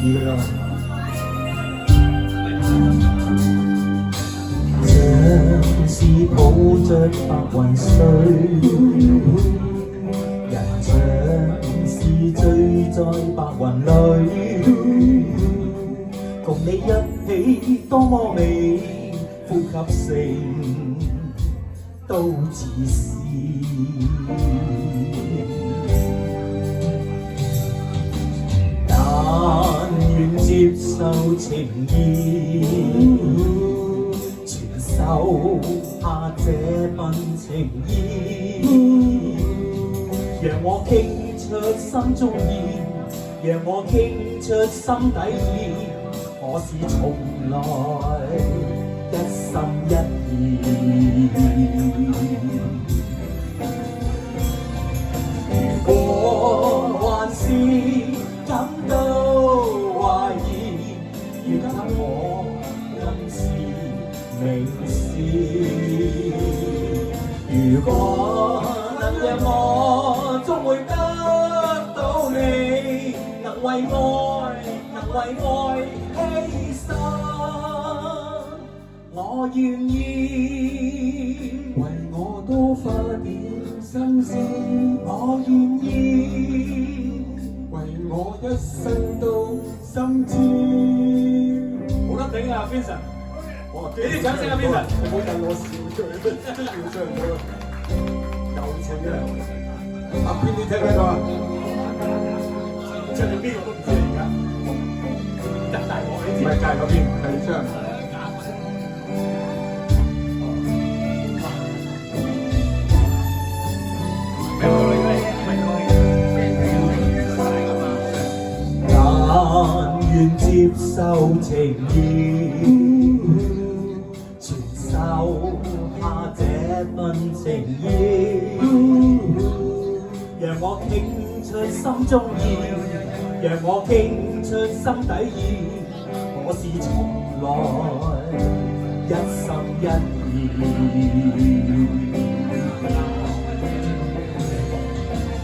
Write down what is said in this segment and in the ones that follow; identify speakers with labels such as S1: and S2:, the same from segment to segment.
S1: 意㗎啦。像是抱着白雲睡，人像是醉在白雲裏，共你一起多麼美，呼吸聲都似詩。但願接受情意，傳授下這份情意，讓我傾出心中意，讓我傾出心底意，我是從來一心一意。如果還是感到懷疑，要給我暗示明示。如果能讓我終會得到你，能為愛犧牲，我願意為我多花點心思，我願意為我一生都心知。
S2: 冇得頂啊 Vincent！ 俾啲掌聲啊 Vincent！
S1: 你唔好等我笑出嚟，真笑出嚟咗。有情嘅，阿 Queen 你聽唔聽到啊？
S2: 唱到邊個都唔知而家，一大鑊你知。
S1: 唔係隔嗰邊，係你唱。但願接受情意，傳授下這份情意，讓我傾出心中意，讓我傾出心底意，我是從來一心一意。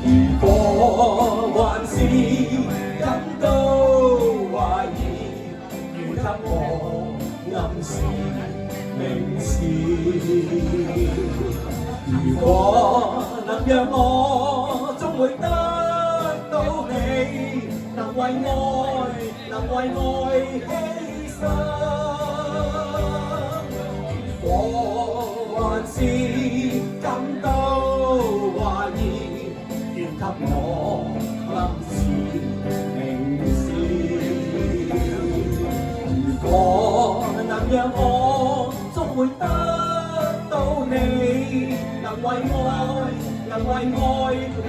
S1: 如果還是感到懷疑，願給我暗示明示。如果能讓我終會得到你，能為愛犧牲。如果還是感到懷疑，願給我暗示明示。如果能讓我終會得到你，能為愛犧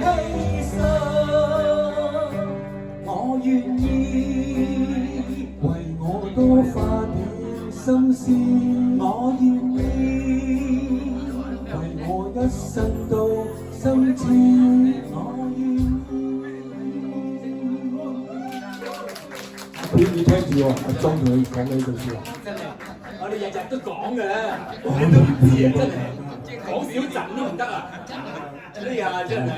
S1: 牲，我願意為我多花點心思，我願意為我一生都心知，我願意。你聽住喎，阿莊同你講呢句説話。
S2: 真係，我哋日日都講嘅啦，你都唔知啊！真係講少陣都唔得啊！哎呀，真係。